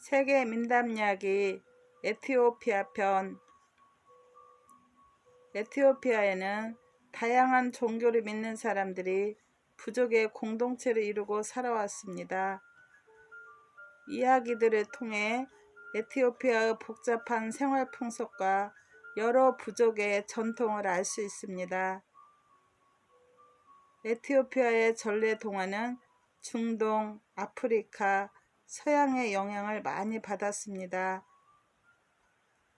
세계 민담 이야기 에티오피아 편. 에티오피아에는 다양한 종교를 믿는 사람들이 부족의 공동체를 이루고 살아왔습니다. 이야기들을 통해 에티오피아의 복잡한 생활 풍속과 여러 부족의 전통을 알 수 있습니다. 에티오피아의 전래 동화는 중동, 아프리카, 서양의 영향을 많이 받았습니다.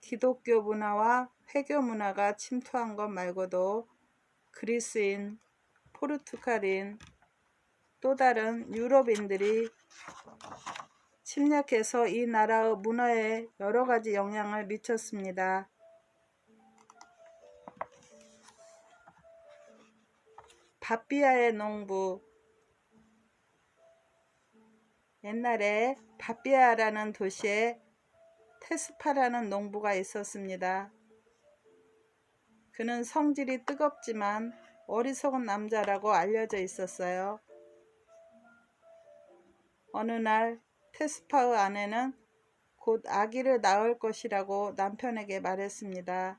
기독교 문화와 회교 문화가 침투한 것 말고도 그리스인, 포르투갈인, 또 다른 유럽인들이 침략해서 이 나라의 문화에 여러 가지 영향을 미쳤습니다. 바비아의 농부. 옛날에 바비아라는 도시에 테스파라는 농부가 있었습니다. 그는 성질이 뜨겁지만 어리석은 남자라고 알려져 있었어요. 어느 날 테스파의 아내는 곧 아기를 낳을 것이라고 남편에게 말했습니다.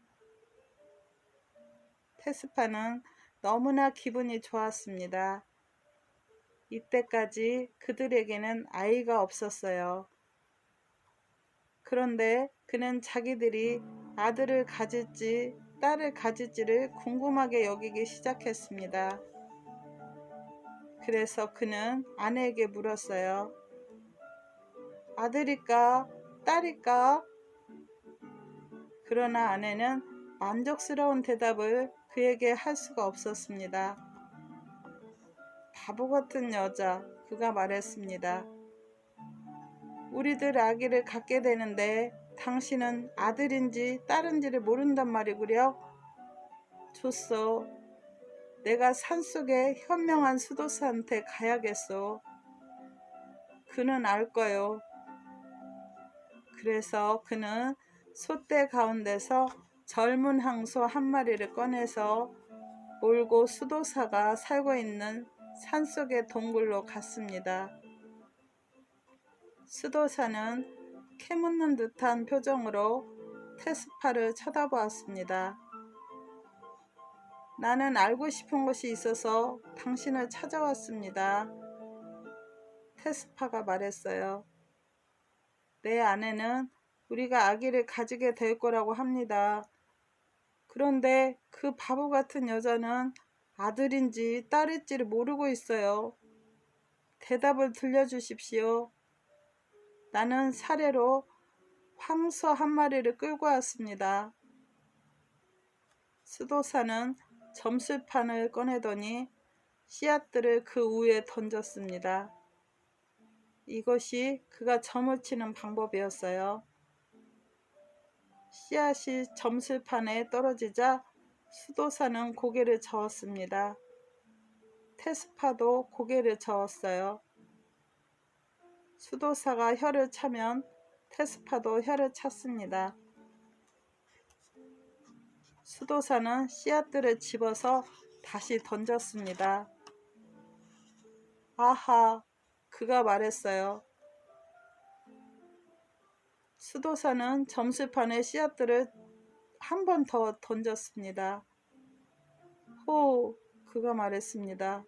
테스파는 너무나 기분이 좋았습니다. 이때까지 그들에게는 아이가 없었어요. 그런데 그는 자기들이 아들을 가질지 딸을 가질지를 궁금하게 여기기 시작했습니다. 그래서 그는 아내에게 물었어요. 아들일까? 딸일까? 그러나 아내는 만족스러운 대답을 그에게 할 수가 없었습니다. 바보 같은 여자, 그가 말했습니다. 우리들 아기를 갖게 되는데 당신은 아들인지 딸인지를 모른단 말이구려? 좋소. 내가 산속의 현명한 수도사한테 가야겠소. 그는 알 거요. 그래서 그는 솥대 가운데서 젊은 항소 한 마리를 꺼내서 몰고 수도사가 살고 있는 산속의 동굴로 갔습니다. 수도사는 캐묻는 듯한 표정으로 테스파를 쳐다보았습니다. 나는 알고 싶은 것이 있어서 당신을 찾아왔습니다. 테스파가 말했어요. 내 아내는 우리가 아기를 가지게 될 거라고 합니다. 그런데 그 바보 같은 여자는 아들인지 딸일지를 모르고 있어요. 대답을 들려주십시오. 나는 사례로 황소 한 마리를 끌고 왔습니다. 수도사는 점술판을 꺼내더니 씨앗들을 그 위에 던졌습니다. 이것이 그가 점을 치는 방법이었어요. 씨앗이 점술판에 떨어지자 수도사는 고개를 저었습니다. 테스파도 고개를 저었어요. 수도사가 혀를 차면 테스파도 혀를 찼습니다. 수도사는 씨앗들을 집어서 다시 던졌습니다. 아하, 그가 말했어요. 수도사는 점술판에 씨앗들을 한 번 더 던졌습니다. 호, 그가 말했습니다.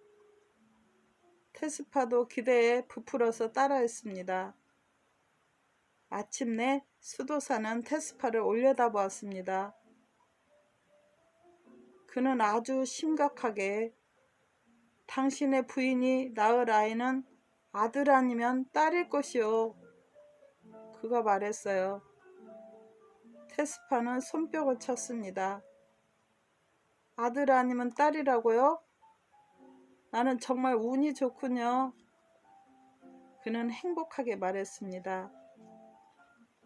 테스파도 기대에 부풀어서 따라했습니다. 마침내 수도사는 테스파를 올려다보았습니다. 그는 아주 심각하게 당신의 부인이 낳을 아이는 아들 아니면 딸일 것이요. 그가 말했어요. 테스파는 손뼉을 쳤습니다. 아들 아니면 딸이라고요? 나는 정말 운이 좋군요. 그는 행복하게 말했습니다.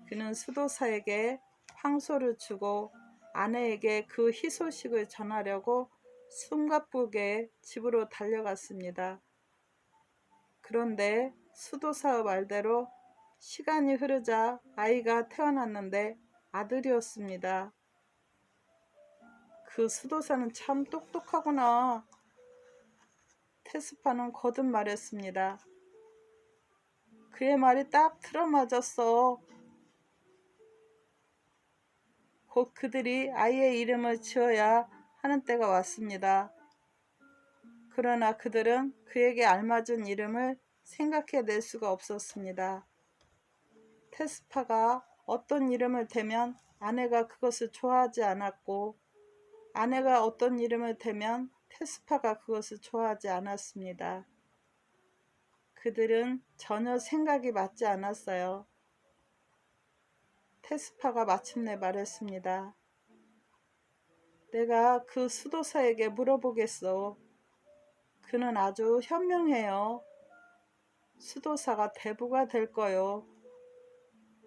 그는 수도사에게 황소를 주고 아내에게 그 희소식을 전하려고 숨가쁘게 집으로 달려갔습니다. 그런데 수도사의 말대로 시간이 흐르자 아이가 태어났는데 아들이었습니다. 그 수도사는 참 똑똑하구나. 테스파는 거듭 말했습니다. 그의 말이 딱 틀어맞았어. 곧 그들이 아이의 이름을 지어야 하는 때가 왔습니다. 그러나 그들은 그에게 알맞은 이름을 생각해낼 수가 없었습니다. 테스파가 어떤 이름을 대면 아내가 그것을 좋아하지 않았고, 아내가 어떤 이름을 대면 테스파가 그것을 좋아하지 않았습니다. 그들은 전혀 생각이 맞지 않았어요. 테스파가 마침내 말했습니다. 내가 그 수도사에게 물어보겠소. 그는 아주 현명해요. 수도사가 대부가 될 거요.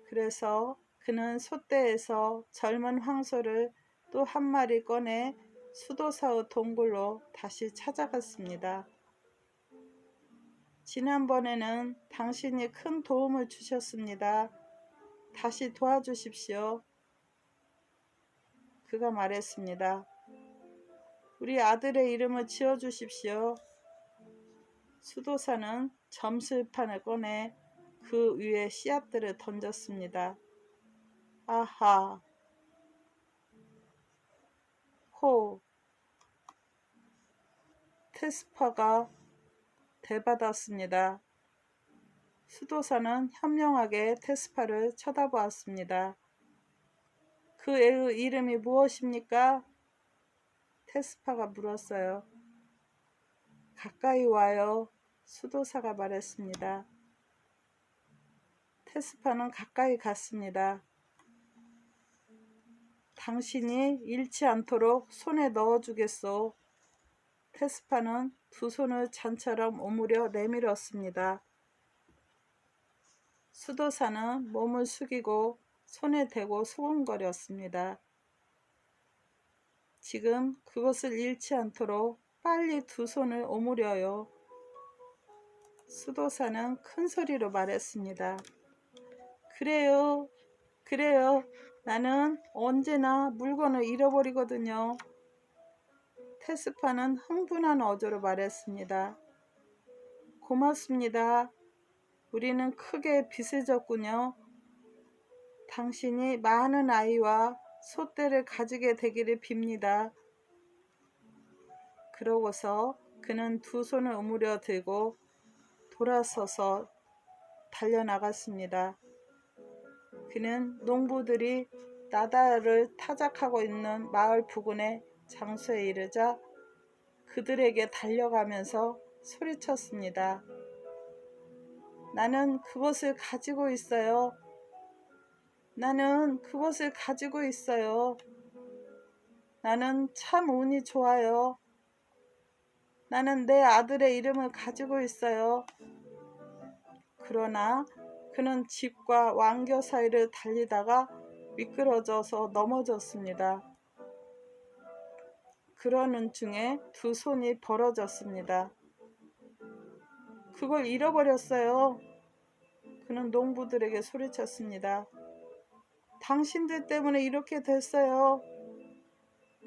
그래서 그는 솥대에서 젊은 황소를 또 한 마리 꺼내 수도사의 동굴로 다시 찾아갔습니다. 지난번에는 당신이 큰 도움을 주셨습니다. 다시 도와주십시오. 그가 말했습니다. 우리 아들의 이름을 지어주십시오. 수도사는 점술판을 꺼내 그 위에 씨앗들을 던졌습니다. 아하, 호, 테스파가 대받았습니다. 수도사는 현명하게 테스파를 쳐다보았습니다. 그 애의 이름이 무엇입니까? 테스파가 물었어요. 가까이 와요. 수도사가 말했습니다. 테스파는 가까이 갔습니다. 당신이 잃지 않도록 손에 넣어주겠소. 테스파는 두 손을 잔처럼 오므려 내밀었습니다. 수도사는 몸을 숙이고 손에 대고 수군거렸습니다. 지금 그것을 잃지 않도록 빨리 두 손을 오므려요. 수도사는 큰 소리로 말했습니다. 그래요, 그래요. 나는 언제나 물건을 잃어버리거든요. 테스파는 흥분한 어조로 말했습니다. 고맙습니다. 우리는 크게 빚을 졌군요. 당신이 많은 아이와 소떼를 가지게 되기를 빕니다. 그러고서 그는 두 손을 오므려 들고 돌아서서 달려나갔습니다. 그는 농부들이 나달을 타작하고 있는 마을 부근의 장소에 이르자 그들에게 달려가면서 소리쳤습니다. 나는 그것을 가지고 있어요. 나는 그것을 가지고 있어요. 나는 참 운이 좋아요. 나는 내 아들의 이름을 가지고 있어요. 그러나 그는 집과 왕겨 사이를 달리다가 미끄러져서 넘어졌습니다. 그러는 중에 두 손이 벌어졌습니다. 그걸 잃어버렸어요. 그는 농부들에게 소리쳤습니다. 당신들 때문에 이렇게 됐어요.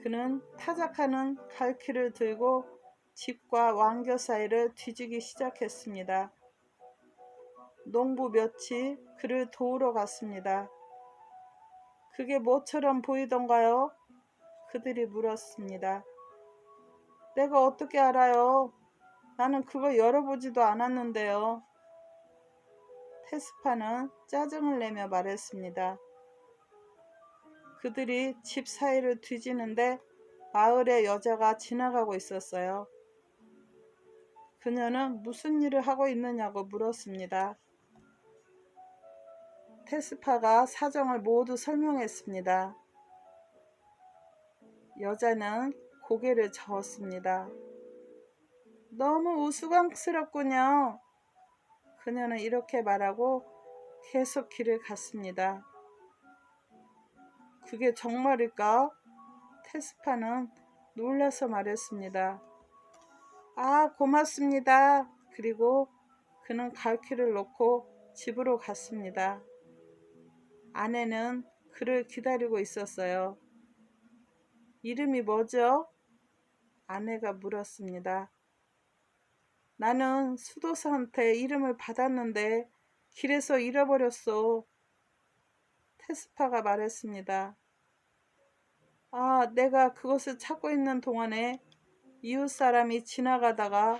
그는 타작하는 갈퀴를 들고 집과 왕겨 사이를 뒤지기 시작했습니다. 농부 몇이 그를 도우러 갔습니다. 그게 뭐처럼 보이던가요? 그들이 물었습니다. 내가 어떻게 알아요? 나는 그거 열어보지도 않았는데요. 테스파는 짜증을 내며 말했습니다. 그들이 집 사이를 뒤지는데 마을의 여자가 지나가고 있었어요. 그녀는 무슨 일을 하고 있느냐고 물었습니다. 테스파가 사정을 모두 설명했습니다. 여자는 고개를 저었습니다. 너무 우스꽝스럽군요. 그녀는 이렇게 말하고 계속 길을 갔습니다. 그게 정말일까? 테스파는 놀라서 말했습니다. 아, 고맙습니다. 그리고 그는 갈퀴를 놓고 집으로 갔습니다. 아내는 그를 기다리고 있었어요. 이름이 뭐죠? 아내가 물었습니다. 나는 수도사한테 이름을 받았는데 길에서 잃어버렸어. 테스파가 말했습니다. 아, 내가 그것을 찾고 있는 동안에 이웃 사람이 지나가다가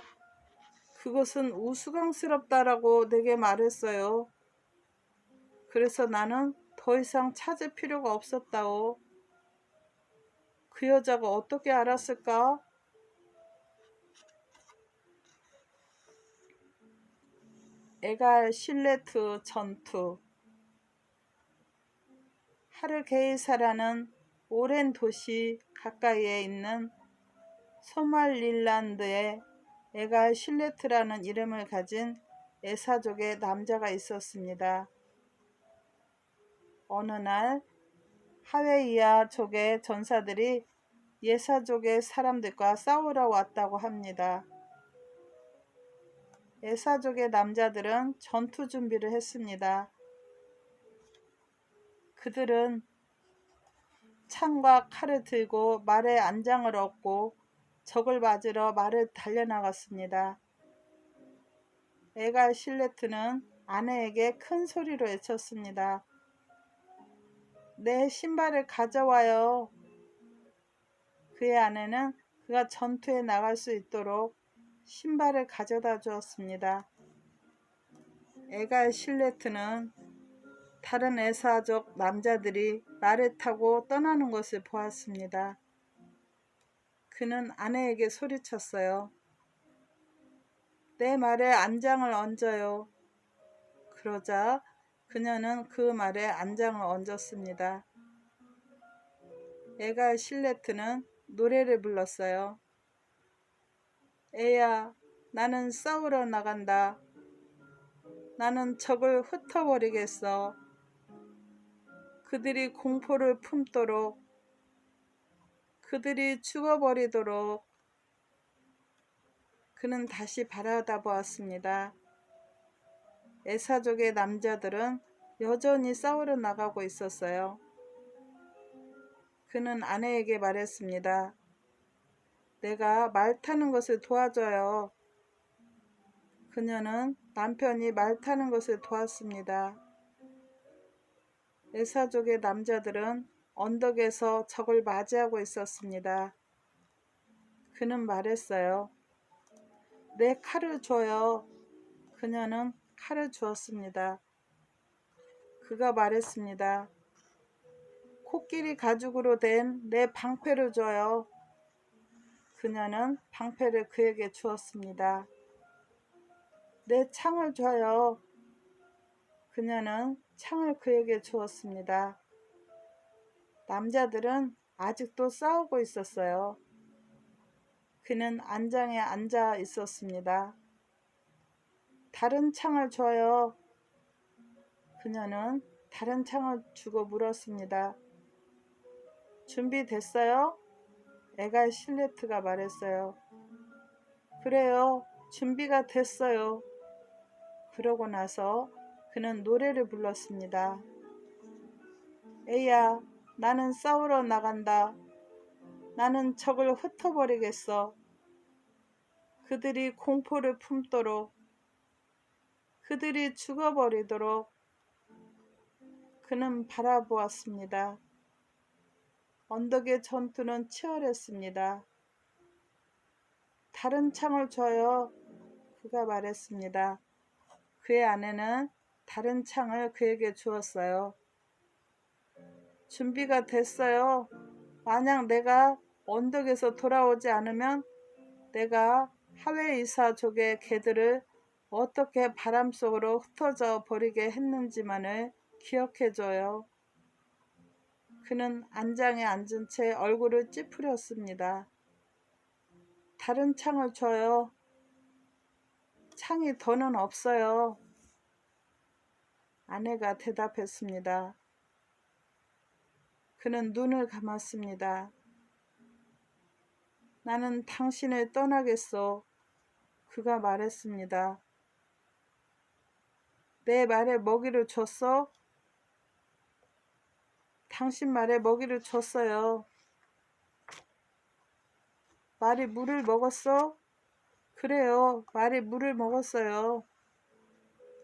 그것은 우스꽝스럽다라고 내게 말했어요. 그래서 나는 더 이상 찾을 필요가 없었다오. 그 여자가 어떻게 알았을까? 에갈 실레트 전투. 하르게이사라는 오랜 도시 가까이에 있는 소말릴란드에 에갈 실레트라는 이름을 가진 에사족의 남자가 있었습니다. 어느 날 하웨이아족의 전사들이 예사족의 사람들과 싸우러 왔다고 합니다. 에사족의 남자들은 전투 준비를 했습니다. 그들은 창과 칼을 들고 말에 안장을 얻고 적을 맞으러 말을 달려나갔습니다. 에갈 실레트는 아내에게 큰 소리로 외쳤습니다. 내 신발을 가져와요. 그의 아내는 그가 전투에 나갈 수 있도록 신발을 가져다 주었습니다. 에갈 실레트는 다른 에사족 남자들이 말을 타고 떠나는 것을 보았습니다. 그는 아내에게 소리쳤어요. 내 말에 안장을 얹어요. 그러자 그녀는 그 말에 안장을 얹었습니다. 에갈 실레트는 노래를 불렀어요. 애야, 나는 싸우러 나간다. 나는 적을 흩어버리겠어. 그들이 공포를 품도록, 그들이 죽어버리도록. 그는 다시 바라다 보았습니다. 에사족의 남자들은 여전히 싸우러 나가고 있었어요. 그는 아내에게 말했습니다. 내가 말 타는 것을 도와줘요. 그녀는 남편이 말 타는 것을 도왔습니다. 에사족의 남자들은 언덕에서 적을 맞이하고 있었습니다. 그는 말했어요. 내 칼을 줘요. 그녀는 칼을 주었습니다. 그가 말했습니다. 코끼리 가죽으로 된 내 방패를 줘요. 그녀는 방패를 그에게 주었습니다. 내 창을 줘요. 그녀는 창을 그에게 주었습니다. 남자들은 아직도 싸우고 있었어요. 그는 안장에 앉아 있었습니다. 다른 창을 줘요. 그녀는 다른 창을 주고 물었습니다. 준비됐어요? 에갈 실레트가 말했어요. 그래요. 준비가 됐어요. 그러고 나서 그는 노래를 불렀습니다. 에야, 나는 싸우러 나간다. 나는 적을 흩어버리겠어. 그들이 공포를 품도록, 그들이 죽어버리도록. 그는 바라보았습니다. 언덕의 전투는 치열했습니다. 다른 창을 줘요. 그가 말했습니다. 그의 아내는 다른 창을 그에게 주었어요. 준비가 됐어요. 만약 내가 언덕에서 돌아오지 않으면 내가 하웨이사족의 개들을 어떻게 바람 속으로 흩어져 버리게 했는지만을 기억해줘요. 그는 안장에 앉은 채 얼굴을 찌푸렸습니다. 다른 창을 줘요. 창이 더는 없어요. 아내가 대답했습니다. 그는 눈을 감았습니다. 나는 당신을 떠나겠소. 그가 말했습니다. 내 말에 먹이를 줬어? 당신 말에 먹이를 줬어요. 말이 물을 먹었어? 그래요. 말이 물을 먹었어요.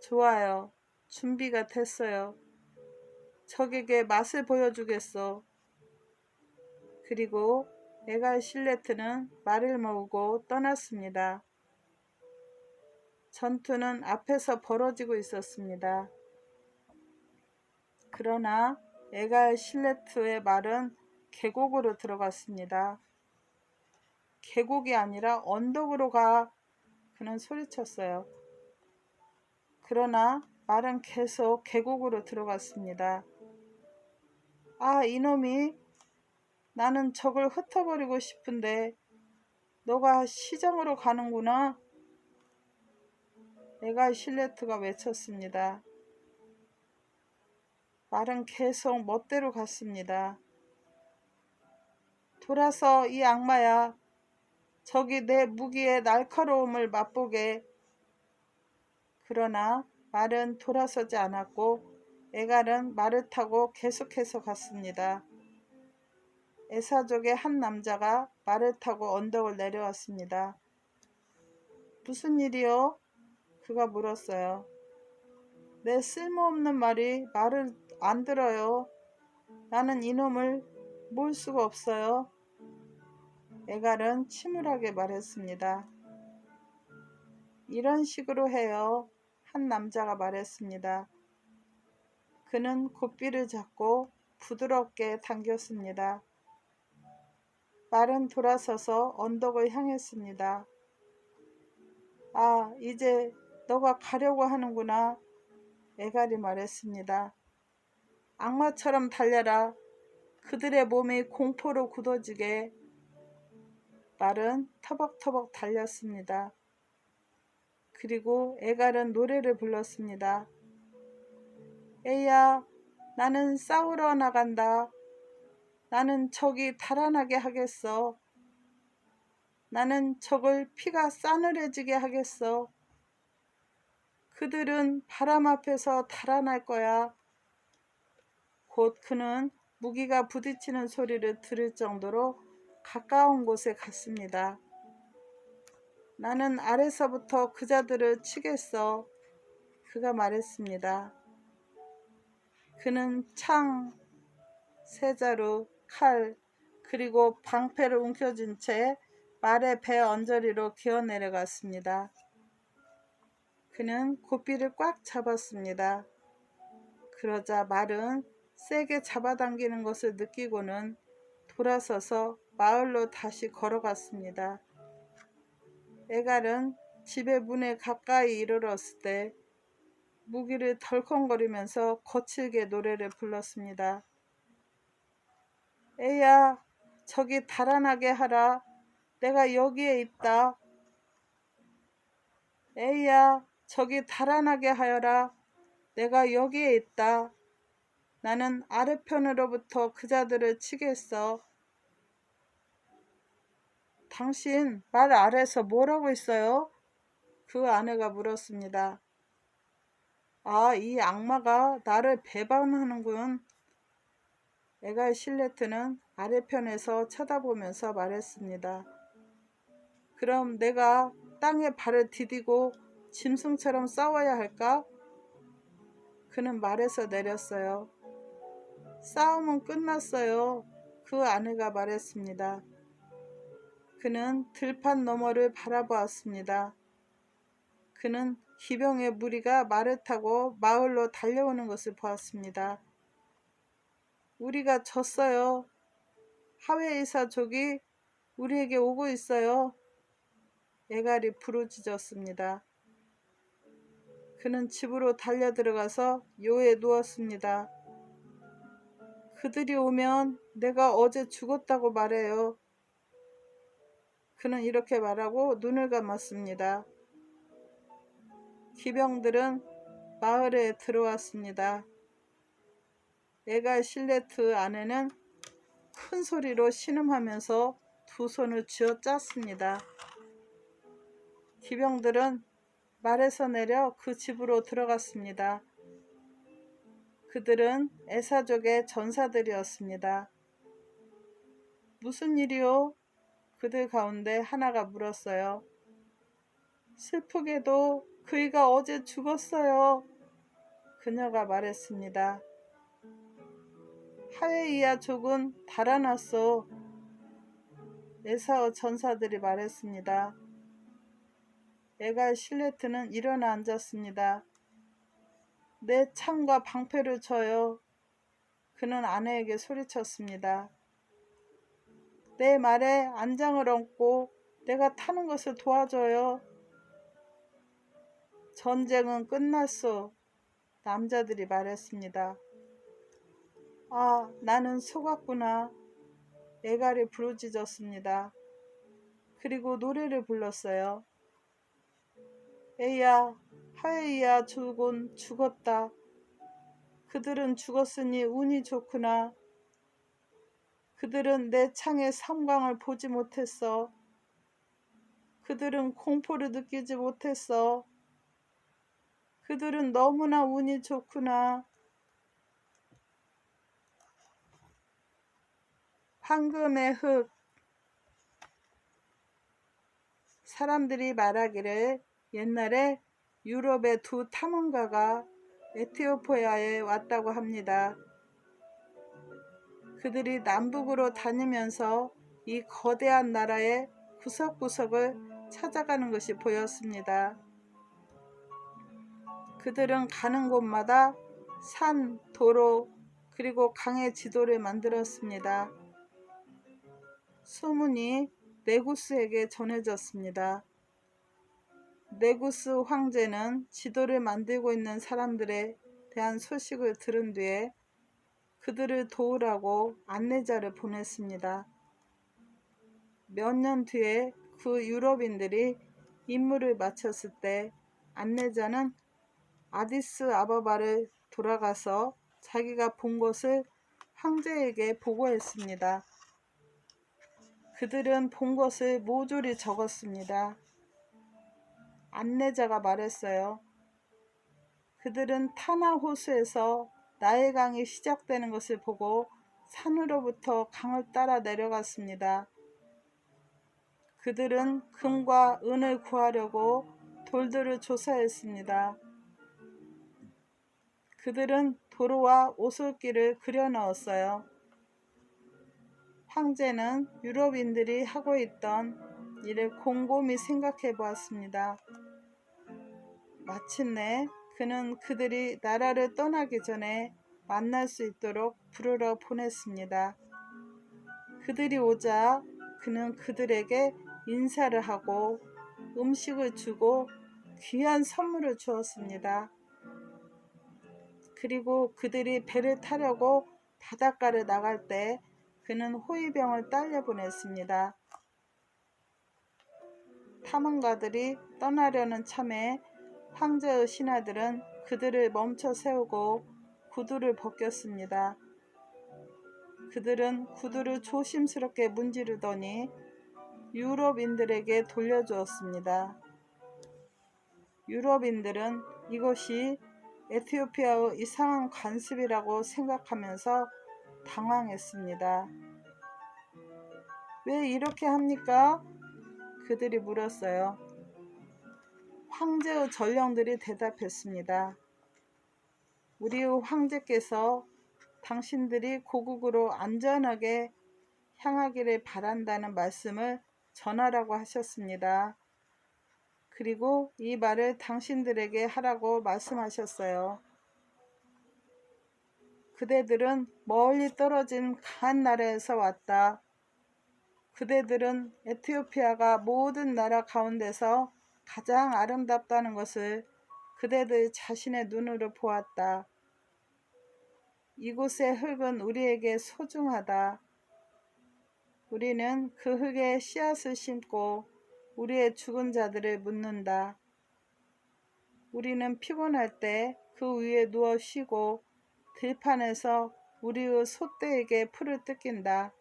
좋아요. 준비가 됐어요. 적에게 맛을 보여주겠어. 그리고 에갈 실레트는 말을 모으고 떠났습니다. 전투는 앞에서 벌어지고 있었습니다. 그러나 에갈 실레트의 말은 계곡으로 들어갔습니다. 계곡이 아니라 언덕으로 가. 그는 소리쳤어요. 그러나 말은 계속 계곡으로 들어갔습니다. 아, 이놈이, 나는 적을 흩어버리고 싶은데 너가 시장으로 가는구나. 에갈 실레트가 외쳤습니다. 말은 계속 멋대로 갔습니다. 돌아서 이 악마야. 저기 내 무기의 날카로움을 맛보게. 그러나 말은 돌아서지 않았고 에갈은 말을 타고 계속해서 갔습니다. 에사족의 한 남자가 말을 타고 언덕을 내려왔습니다. 무슨 일이요? 그가 물었어요. 내 쓸모없는 말이 말을 안 들어요. 나는 이놈을 몰 수가 없어요. 에갈은 침울하게 말했습니다. 이런 식으로 해요. 한 남자가 말했습니다. 그는 고삐를 잡고 부드럽게 당겼습니다. 말은 돌아서서 언덕을 향했습니다. 아, 이제 너가 가려고 하는구나. 에갈이 말했습니다. 악마처럼 달려라. 그들의 몸이 공포로 굳어지게. 말은 터벅터벅 달렸습니다. 그리고 에갈은 노래를 불렀습니다. 에야, 나는 싸우러 나간다. 나는 적이 달아나게 하겠어. 나는 적을 피가 싸늘해지게 하겠어. 그들은 바람 앞에서 달아날 거야. 곧 그는 무기가 부딪히는 소리를 들을 정도로 가까운 곳에 갔습니다. 나는 아래서부터 그자들을 치겠어. 그가 말했습니다. 그는 창, 세자루, 칼, 그리고 방패를 움켜쥔 채 말의 배 언저리로 기어 내려갔습니다. 그는 고삐를 꽉 잡았습니다. 그러자 말은 세게 잡아당기는 것을 느끼고는 돌아서서 마을로 다시 걸어갔습니다. 에갈은 집의 문에 가까이 이르렀을 때 무기를 덜컹거리면서 거칠게 노래를 불렀습니다. 에야, 저기 달아나게 하라. 내가 여기에 있다. 에야, 저기 달아나게 하여라. 내가 여기에 있다. 나는 아래편으로부터 그자들을 치겠어. 당신 말 아래서 뭐라고 있어요? 그 아내가 물었습니다. 아, 이 악마가 나를 배반하는군. 에갈 실레트는 아래편에서 쳐다보면서 말했습니다. 그럼 내가 땅에 발을 디디고 짐승처럼 싸워야 할까? 그는 말에서 내렸어요. 싸움은 끝났어요. 그 아내가 말했습니다. 그는 들판 너머를 바라보았습니다. 그는 기병의 무리가 말을 타고 마을로 달려오는 것을 보았습니다. 우리가 졌어요. 하웨이사족이 우리에게 오고 있어요. 에갈이 부르짖었습니다. 그는 집으로 달려들어가서 요에 누웠습니다. 그들이 오면 내가 어제 죽었다고 말해요. 그는 이렇게 말하고 눈을 감았습니다. 기병들은 마을에 들어왔습니다. 에갈 실레트 아내는 큰 소리로 신음하면서 두 손을 쥐어 짰습니다. 기병들은 말에서 내려 그 집으로 들어갔습니다. 그들은 에사족의 전사들이었습니다. 무슨 일이요? 그들 가운데 하나가 그녀가 말했습니다. 하웨이야 족은 달아났소. 에사우 전사들이 말했습니다. 에갈 실레트는 일어나 앉았습니다. 내 창과 방패를 줘요. 그는 아내에게 소리쳤습니다. 내 말에 안장을 얹고 내가 타는 것을 도와줘요. 전쟁은 끝났소. 남자들이 말했습니다. 아, 나는 속았구나. 에갈이 부르짖었습니다. 그리고 노래를 불렀어요. 에야, 하웨이야 족은 죽었다. 그들은 죽었으니 운이 좋구나. 그들은 내 창의 삼광을 보지 못했어. 그들은 공포를 느끼지 못했어. 그들은 너무나 운이 좋구나. 황금의 흙. 사람들이 말하기를 옛날에 유럽의 두 탐험가가 에티오피아에 왔다고 합니다. 그들이 남북으로 다니면서 이 거대한 나라의 구석구석을 찾아가는 것이 보였습니다. 그들은 가는 곳마다 산, 도로, 그리고 강의 지도를 만들었습니다. 소문이 네구스에게 전해졌습니다. 네구스 황제는 지도를 만들고 있는 사람들에 대한 소식을 들은 뒤에 그들을 도우라고 안내자를 보냈습니다. 몇 년 뒤에 그 유럽인들이 임무를 마쳤을 때 안내자는 아디스 아바바를 돌아가서 자기가 본 것을 황제에게 보고했습니다. 그들은 본 것을 모조리 적었습니다. 안내자가 말했어요. 그들은 타나 호수에서 나일강이 시작되는 것을 보고 산으로부터 강을 따라 내려갔습니다. 그들은 금과 은을 구하려고 돌들을 조사했습니다. 그들은 도로와 오솔길을 그려 넣었어요. 황제는 유럽인들이 하고 있던 일을 곰곰이 생각해 보았습니다. 마침내 그는 그들이 나라를 떠나기 전에 만날 수 있도록 부르러 보냈습니다. 그들이 오자 그는 그들에게 인사를 하고 음식을 주고 귀한 선물을 주었습니다. 그리고 그들이 배를 타려고 바닷가를 나갈 때 그는 호위병을 딸려 보냈습니다. 탐험가들이 떠나려는 참에 황제의 신하들은 그들을 멈춰 세우고 구두를 벗겼습니다. 그들은 구두를 조심스럽게 문지르더니 유럽인들에게 돌려주었습니다. 유럽인들은 이것이 에티오피아의 이상한 관습이라고 생각하면서 당황했습니다. 왜 이렇게 합니까? 그들이 물었어요. 황제의 전령들이 대답했습니다. 우리의 황제께서 당신들이 고국으로 안전하게 향하기를 바란다는 말씀을 전하라고 하셨습니다. 그리고 이 말을 당신들에게 하라고 말씀하셨어요. 그대들은 멀리 떨어진 강한 나라에서 왔다. 그대들은 에티오피아가 모든 나라 가운데서 가장 아름답다는 것을 그대들 자신의 눈으로 보았다. 이곳의 흙은 우리에게 소중하다. 우리는 그 흙에 씨앗을 심고 우리의 죽은 자들을 묻는다. 우리는 피곤할 때 그 위에 누워 쉬고 들판에서 우리의 소떼에게 풀을 뜯긴다.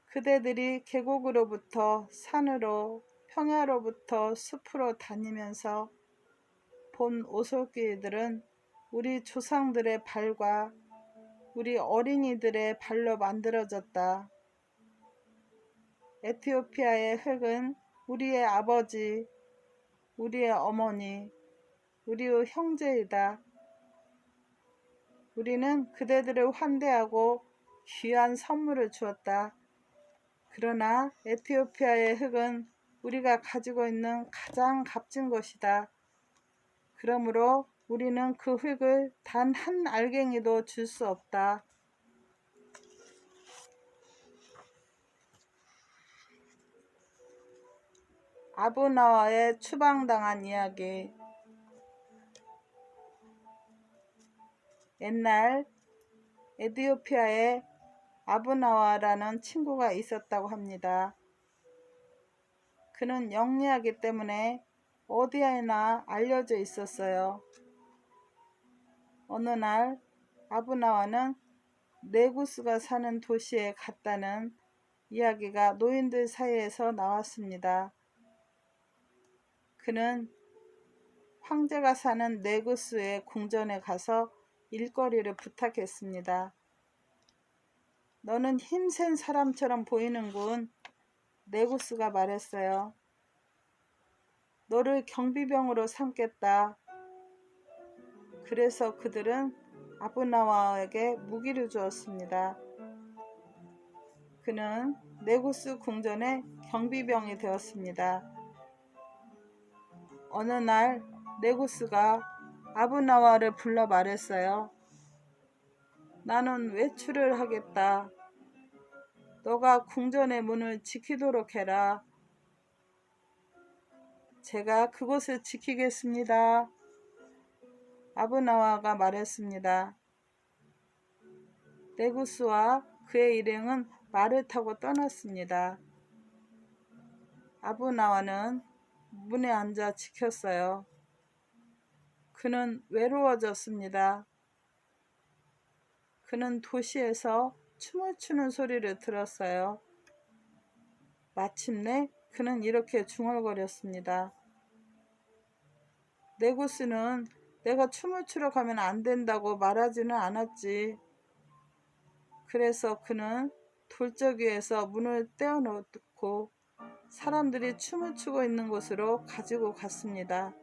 그대들이 계곡으로부터 산으로 평야로부터 숲으로 다니면서 본 오솔길들은 우리 조상들의 발과 우리 어린이들의 발로 만들어졌다. 에티오피아의 흙은 우리의 아버지, 우리의 어머니, 우리의 형제이다. 우리는 그대들을 환대하고 귀한 선물을 주었다. 그러나 에티오피아의 흙은 우리가 가지고 있는 가장 값진 것이다. 그러므로 우리는 그 흙을 단 한 알갱이도 줄 수 없다. 아브나와의 추방당한 이야기. 옛날 에티오피아에 아브나와라는 친구가 있었다고 합니다. 그는 영리하기 때문에 어디에나 알려져 있었어요. 어느 날 아브나와는 네구스가 사는 도시에 갔다는 이야기가 노인들 사이에서 나왔습니다. 그는 황제가 사는 네구스의 궁전에 가서 일거리를 부탁했습니다. 너는 힘센 사람처럼 보이는군. 네구스가 말했어요. 너를 경비병으로 삼겠다. 그래서 그들은 아브나와에게 무기를 주었습니다. 그는 네구스 궁전의 경비병이 되었습니다. 어느 날 네구스가 아브나와를 불러 말했어요. 나는 외출을 하겠다. 너가 궁전의 문을 지키도록 해라. 제가 그곳을 지키겠습니다. 아브나와가 말했습니다. 네구스와 그의 일행은 말을 타고 떠났습니다. 아브나와는 문에 앉아 지켰어요. 그는 외로워졌습니다. 그는 도시에서 춤을 추는 소리를 들었어요. 마침내 그는 이렇게 중얼거렸습니다. 네구스는 내가 춤을 추러 가면 안 된다고 말하지는 않았지. 그래서 그는 돌적이에서 문을 떼어놓고 사람들이 춤을 추고 있는 곳으로 가지고 갔습니다.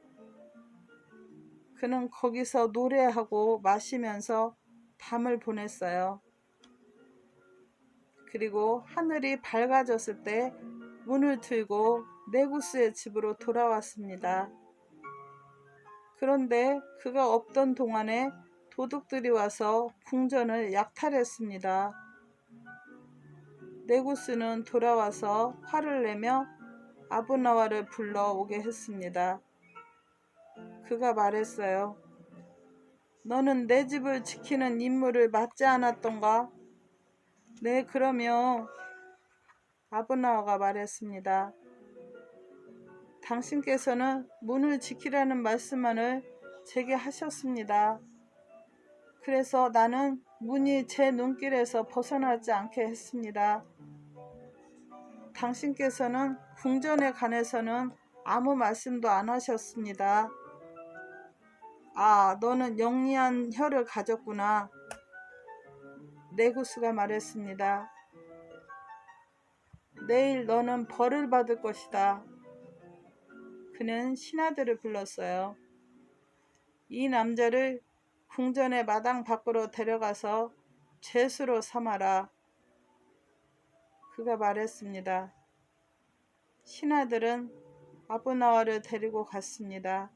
그는 거기서 노래하고 마시면서 밤을 보냈어요. 그리고 하늘이 밝아졌을 때 문을 들고 네구스의 집으로 돌아왔습니다. 그런데 그가 없던 동안에 도둑들이 와서 궁전을 약탈했습니다. 네구스는 돌아와서 화를 내며 아브나와를 불러오게 했습니다. 그가 말했어요. 너는 내 집을 지키는 임무를 맡지 않았던가? 네, 그러며 아브나와가 말했습니다. 당신께서는 문을 지키라는 말씀만을 제게 하셨습니다. 그래서 나는 문이 제 눈길에서 벗어나지 않게 했습니다. 당신께서는 궁전에 관해서는 아무 말씀도 안 하셨습니다. 아, 너는 영리한 혀를 가졌구나. 네구스가 말했습니다. 내일 너는 벌을 받을 것이다. 그는 신하들을 불렀어요. 이 남자를 궁전의 마당 밖으로 데려가서 죄수로 삼아라. 그가 말했습니다. 신하들은 아브나와를 데리고 갔습니다.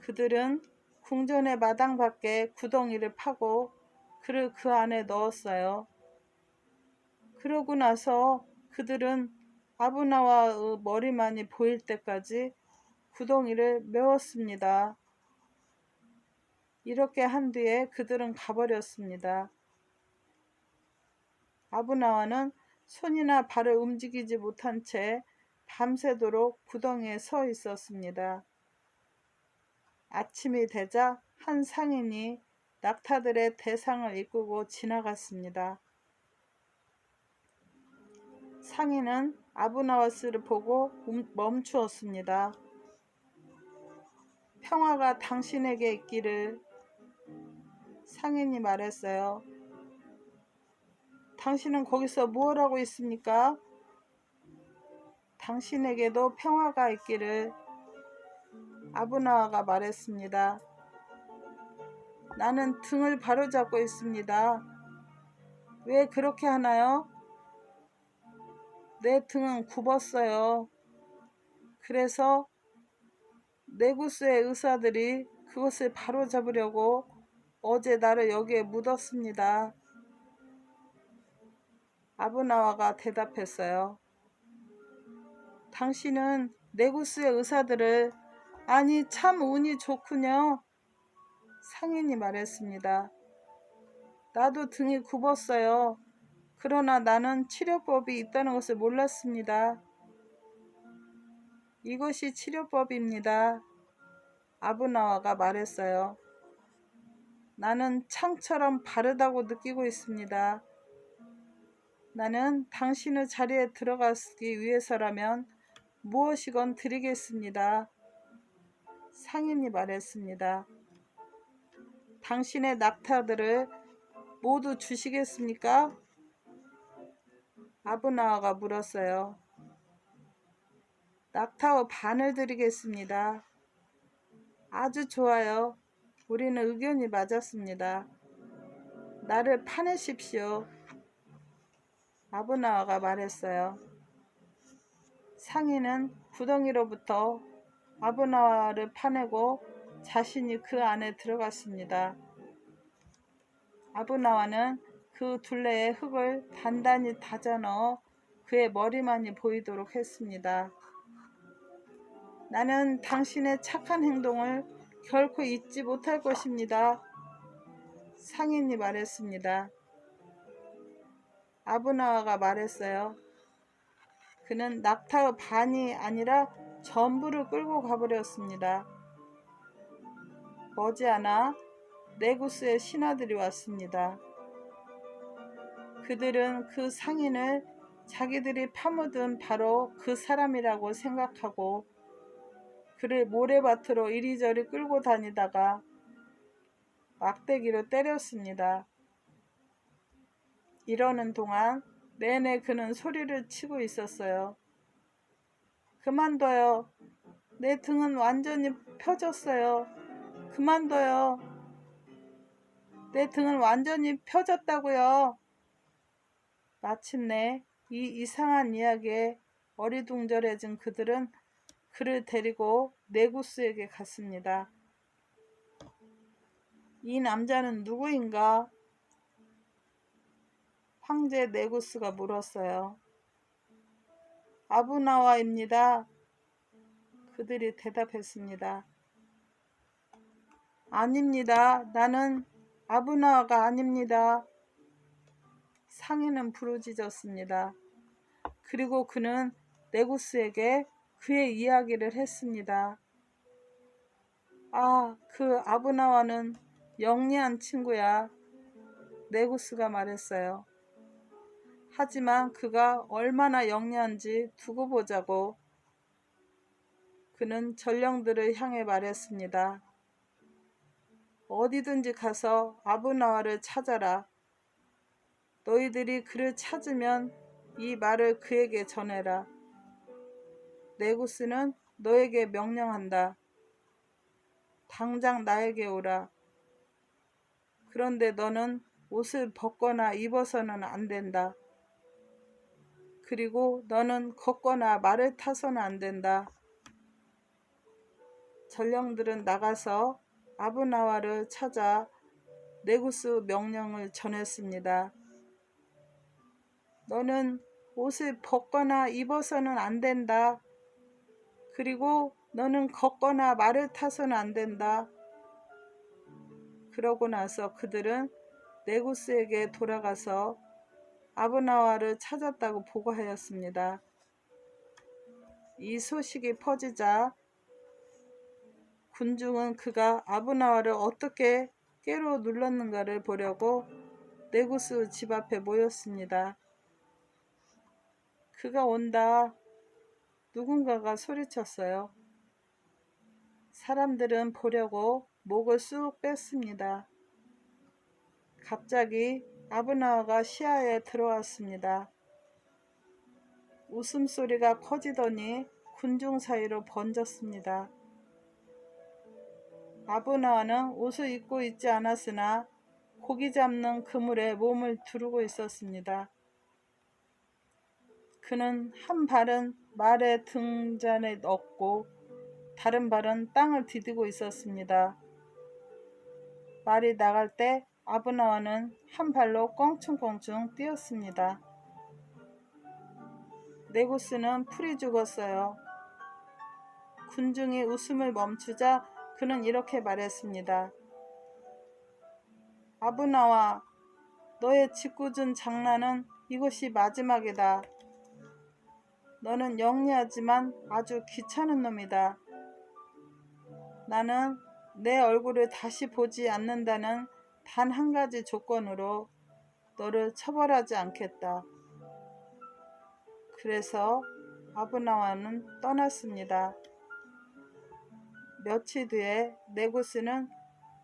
그들은 궁전의 마당 밖에 구덩이를 파고 그를 그 안에 넣었어요. 그러고 나서 그들은 아브나와의 머리만이 보일 때까지 구덩이를 메웠습니다. 이렇게 한 뒤에 그들은 가버렸습니다. 아브나와는 손이나 발을 움직이지 못한 채 밤새도록 구덩이에 서 있었습니다. 아침이 되자 한 상인이 낙타들의 대상을 이끌고 지나갔습니다. 상인은 아브나와스를 보고 멈추었습니다. 평화가 당신에게 있기를. 상인이 말했어요. 당신은 거기서 뭘 하고 있습니까? 당신에게도 평화가 있기를. 아브나와가 말했습니다. 나는 등을 바로잡고 있습니다. 왜 그렇게 하나요? 내 등은 굽었어요. 그래서 내구스의 의사들이 그것을 바로잡으려고 어제 나를 여기에 묻었습니다. 아브나와가 대답했어요. 당신은 내구스의 의사들을 아니 참 운이 좋군요. 상인이 말했습니다. 나도 등이 굽었어요. 그러나 나는 치료법이 있다는 것을 몰랐습니다. 이것이 치료법입니다. 아브나와가 말했어요. 나는 창처럼 바르다고 느끼고 있습니다. 나는 당신의 자리에 들어가기 위해서라면 무엇이건 드리겠습니다. 상인이 말했습니다. 당신의 낙타들을 모두 주시겠습니까? 아브나와가 물었어요. 낙타의 반을 드리겠습니다. 아주 좋아요. 우리는 의견이 맞았습니다. 나를 파내십시오. 아브나와가 말했어요. 상인은 구덩이로부터 아브나와를 파내고 자신이 그 안에 들어갔습니다. 아브나와는 그 둘레에 흙을 단단히 다져 넣어 그의 머리만이 보이도록 했습니다. 나는 당신의 착한 행동을 결코 잊지 못할 것입니다. 상인이 말했습니다. 아브나와가 말했어요. 그는 낙타의 반이 아니라 전부를 끌고 가버렸습니다. 머지않아 네구스의 신하들이 왔습니다. 그들은 그 상인을 자기들이 파묻은 바로 그 사람이라고 생각하고 그를 모래밭으로 이리저리 끌고 다니다가 막대기로 때렸습니다. 이러는 동안 내내 그는 소리를 치고 있었어요. 그만둬요. 내 등은 완전히 펴졌어요. 그만둬요. 내 등은 완전히 펴졌다고요. 마침내 이 이상한 이야기에 어리둥절해진 그들은 그를 데리고 네구스에게 갔습니다. 이 남자는 누구인가? 황제 네구스가 물었어요. 아브나와입니다. 그들이 대답했습니다. 아닙니다. 나는 아브나와가 아닙니다. 상인은 부르짖었습니다. 그리고 그는 네구스에게 그의 이야기를 했습니다. 아, 그 아브나와는 영리한 친구야. 네구스가 말했어요. 하지만 그가 얼마나 영리한지 두고 보자고. 그는 전령들을 향해 말했습니다. 어디든지 가서 아브나와를 찾아라. 너희들이 그를 찾으면 이 말을 그에게 전해라. 네구스는 너에게 명령한다. 당장 나에게 오라. 그런데 너는 옷을 벗거나 입어서는 안 된다. 그리고 너는 걷거나 말을 타서는 안 된다. 전령들은 나가서 아브나와를 찾아 네구스 명령을 전했습니다. 너는 옷을 벗거나 입어서는 안 된다. 그리고 너는 걷거나 말을 타서는 안 된다. 그러고 나서 그들은 네구스에게 돌아가서 아브나와를 찾았다고 보고하였습니다. 이 소식이 퍼지자 군중은 그가 아브나와를 어떻게 꾀로 눌렀는가를 보려고 네구스 집 앞에 모였습니다. 그가 온다. 누군가가 소리쳤어요. 사람들은 보려고 목을 쑥 뺐습니다. 갑자기 아브나와가 시야에 들어왔습니다. 웃음소리가 커지더니 군중 사이로 번졌습니다. 아브나와는 옷을 입고 있지 않았으나 고기 잡는 그물에 몸을 두르고 있었습니다. 그는 한 발은 말의 등잔에 얹고 다른 발은 땅을 디디고 있었습니다. 말이 나갈 때 아브나와는 한 발로 껑충껑충 뛰었습니다. 네구스는 풀이 죽었어요. 군중이 웃음을 멈추자 그는 이렇게 말했습니다. 아브나와, 너의 짓궂은 장난은 이것이 마지막이다. 너는 영리하지만 아주 귀찮은 놈이다. 나는 내 얼굴을 다시 보지 않는다는 단 한 가지 조건으로 너를 처벌하지 않겠다. 그래서 아브나와는 떠났습니다. 며칠 뒤에 네구스는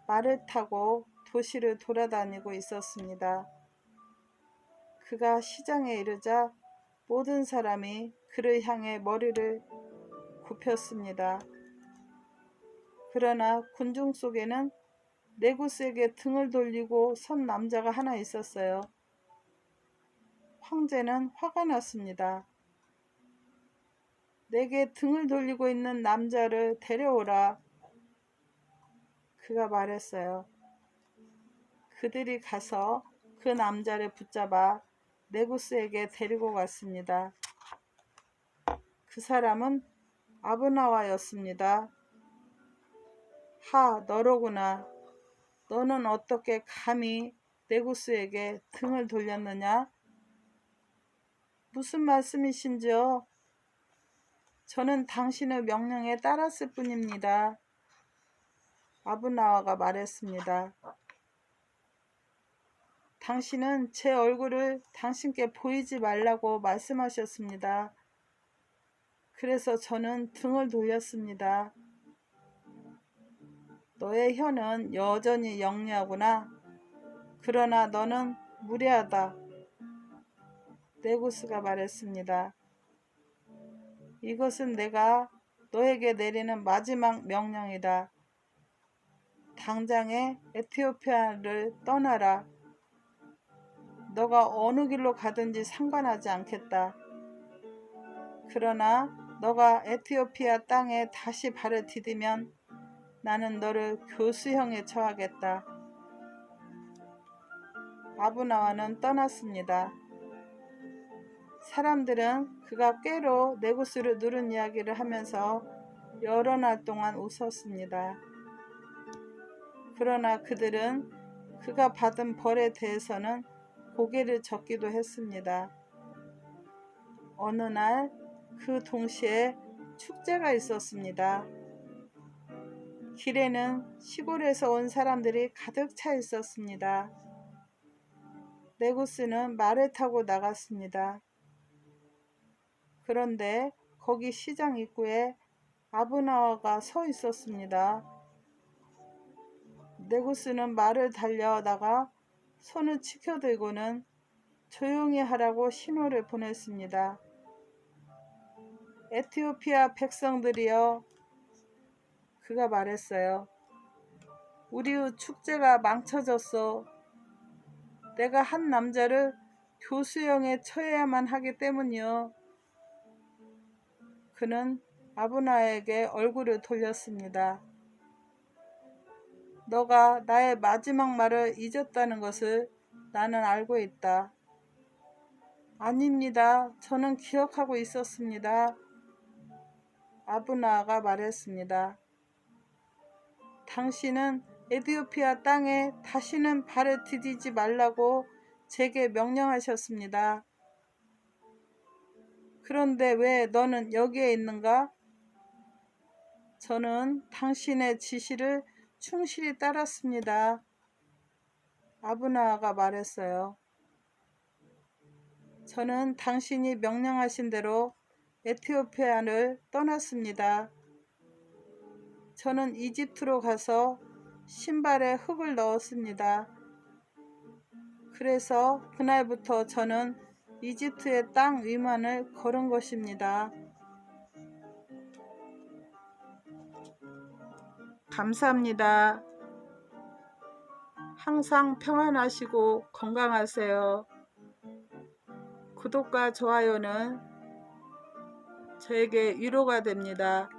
말을 타고 도시를 돌아다니고 있었습니다. 그가 시장에 이르자 모든 사람이 그를 향해 머리를 굽혔습니다. 그러나 군중 속에는 네구스에게 등을 돌리고 선 남자가 하나 있었어요. 황제는 화가 났습니다. 내게 등을 돌리고 있는 남자를 데려오라. 그가 말했어요. 그들이 가서 그 남자를 붙잡아 네구스에게 데리고 갔습니다. 그 사람은 아브나와였습니다. 하, 너로구나. 너는 어떻게 감히 네구스에게 등을 돌렸느냐? 무슨 말씀이신지요? 저는 당신의 명령에 따랐을 뿐입니다. 아브나와가 말했습니다. 당신은 제 얼굴을 당신께 보이지 말라고 말씀하셨습니다. 그래서 저는 등을 돌렸습니다. 너의 혀는 여전히 영리하구나. 그러나 너는 무례하다. 네구스가 말했습니다. 이것은 내가 너에게 내리는 마지막 명령이다. 당장에 에티오피아를 떠나라. 너가 어느 길로 가든지 상관하지 않겠다. 그러나 너가 에티오피아 땅에 다시 발을 디디면 나는 너를 교수형에 처하겠다. 아브나와는 떠났습니다. 사람들은 그가 꾀로 네구스를 누른 이야기를 하면서 여러 날 동안 웃었습니다. 그러나 그들은 그가 받은 벌에 대해서는 고개를 젓기도 했습니다. 어느 날 그 동시에 축제가 있었습니다. 길에는 시골에서 온 사람들이 가득 차 있었습니다. 네구스는 말을 타고 나갔습니다. 그런데 거기 시장 입구에 아브나와가 서 있었습니다. 네구스는 말을 달려다가 손을 치켜들고는 조용히 하라고 신호를 보냈습니다. 에티오피아 백성들이여, 그가 말했어요. 우리의 축제가 망쳐졌어. 내가 한 남자를 교수형에 처해야만 하기 때문이요. 그는 아브나에게 얼굴을 돌렸습니다. 너가 나의 마지막 말을 잊었다는 것을 나는 알고 있다. 아닙니다. 저는 기억하고 있었습니다. 아브나가 말했습니다. 당신은 에티오피아 땅에 다시는 발을 디디지 말라고 제게 명령하셨습니다. 그런데 왜 너는 여기에 있는가? 저는 당신의 지시를 충실히 따랐습니다. 아브나가 말했어요. 저는 당신이 명령하신 대로 에티오피아를 떠났습니다. 저는 이집트로 가서 신발에 흙을 넣었습니다. 그래서 그날부터 저는 이집트의 땅 위만을 걸은 것입니다. 감사합니다. 항상 평안하시고 건강하세요. 구독과 좋아요는 저에게 위로가 됩니다.